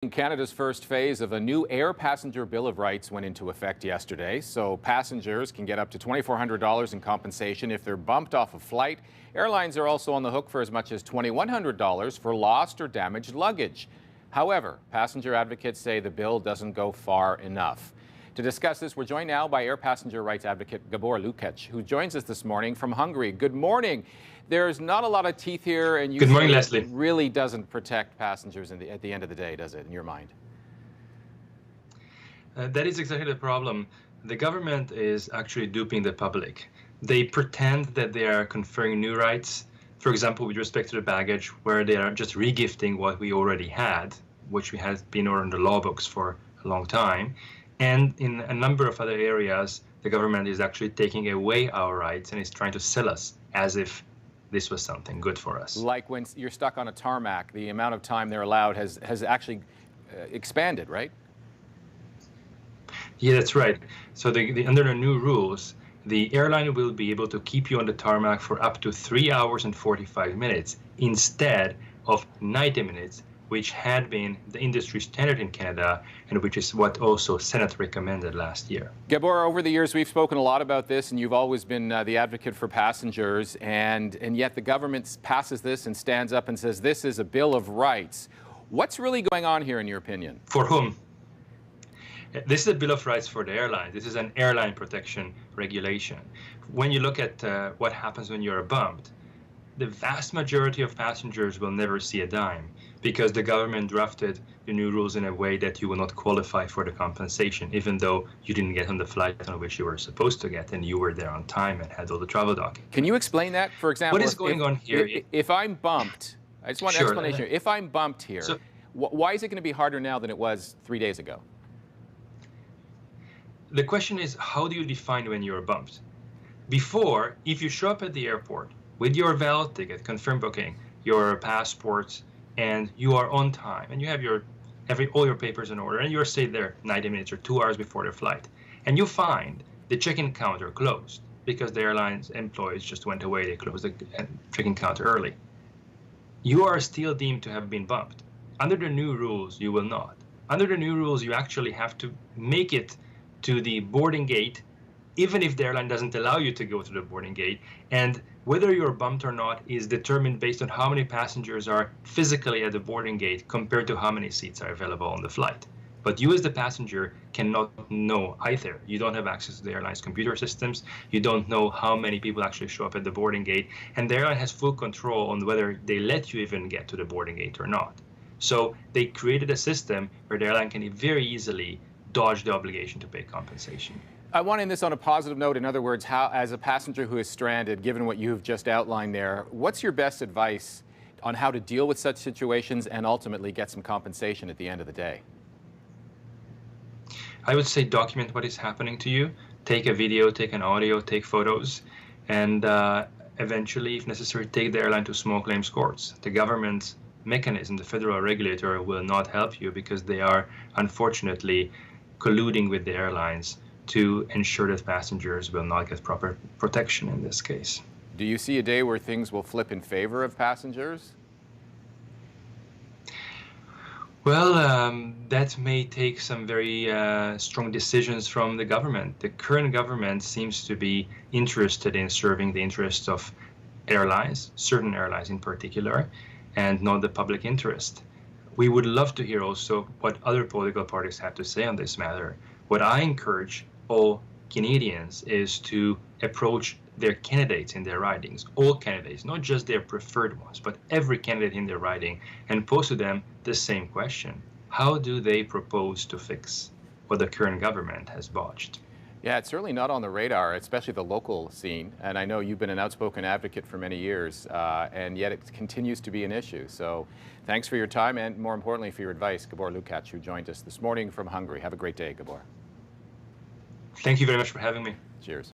Canada's first phase of a new air passenger bill of rights went into effect yesterday, so passengers can get up to $2,400 in compensation if they're bumped off a flight. Airlines are also on the hook for as much as $2,100 for lost or damaged luggage. However, passenger advocates say the bill doesn't go far enough. To discuss this, we're joined now by air passenger rights advocate Gabor Lukacs, who joins us this morning from Hungary. Good morning. There's not a lot of teeth here, and you Good morning, say Leslie. it really doesn't protect passengers at the end of the day, does it, in your mind? That is exactly the problem. The government is actually duping the public. They pretend that they are conferring new rights, for example, with respect to the baggage, where they are just regifting what we already had, which we had been on the law books for a long time. And in a number of other areas, the government is actually taking away our rights and is trying to sell us as if this was something good for us. Like when you're stuck on a tarmac, the amount of time they're allowed has actually expanded, right? Yeah, that's right. So under the new rules, the airline will be able to keep you on the tarmac for up to 3 hours and 45 minutes instead of 90 minutes, which had been the industry standard in Canada and which is what also Senate recommended last year. Gabor, over the years we've spoken a lot about this, and you've always been the advocate for passengers, and yet the government passes this and stands up and says this is a Bill of Rights. What's really going on here in your opinion? For whom? This is a Bill of Rights for the airline. This is an airline protection regulation. When you look at what happens when you're bumped, the vast majority of passengers will never see a dime because the government drafted the new rules in a way that you will not qualify for the compensation, even though you didn't get on the flight on which you were supposed to get and you were there on time and had all the travel documents. Can you explain that? For example, what is going on here? If I'm bumped, I just want an explanation. If I'm bumped here, why is it going to be harder now than it was 3 days ago? The question is, how do you define when you're bumped? Before, if you show up at the airport with your valid ticket, confirmed booking, your passport, and you are on time, and you have all your papers in order, and you're stayed there 90 minutes or 2 hours before the flight, and you find the check-in counter closed because the airline's employees just went away, they closed the check-in counter early. You are still deemed to have been bumped. Under the new rules, you will not. Under the new rules, you actually have to make it to the boarding gate, even if the airline doesn't allow you to go to the boarding gate. And whether you're bumped or not is determined based on how many passengers are physically at the boarding gate compared to how many seats are available on the flight. But you as the passenger cannot know either. You don't have access to the airline's computer systems. You don't know how many people actually show up at the boarding gate. And the airline has full control on whether they let you even get to the boarding gate or not. So they created a system where the airline can very easily dodge the obligation to pay compensation. I want to end this on a positive note. In other words, how, as a passenger who is stranded, given what you've just outlined there, what's your best advice on how to deal with such situations and ultimately get some compensation at the end of the day? I would say document what is happening to you. Take a video, take an audio, take photos, and eventually, if necessary, take the airline to small claims courts. The government mechanism, the federal regulator, will not help you because they are unfortunately colluding with the airlines to ensure that passengers will not get proper protection in this case. Do you see a day where things will flip in favor of passengers? Well, that may take some very strong decisions from the government. The current government seems to be interested in serving the interests of airlines, certain airlines in particular, and not the public interest. We would love to hear also what other political parties have to say on this matter. What I encourage all Canadians is to approach their candidates in their ridings, all candidates, not just their preferred ones, but every candidate in their riding, and pose to them the same question. How do they propose to fix what the current government has botched? Yeah, it's certainly not on the radar, especially the local scene. And I know you've been an outspoken advocate for many years, and yet it continues to be an issue. So thanks for your time and, more importantly, for your advice, Gabor Lukacs, who joined us this morning from Hungary. Have a great day, Gabor. Thank you very much for having me. Cheers.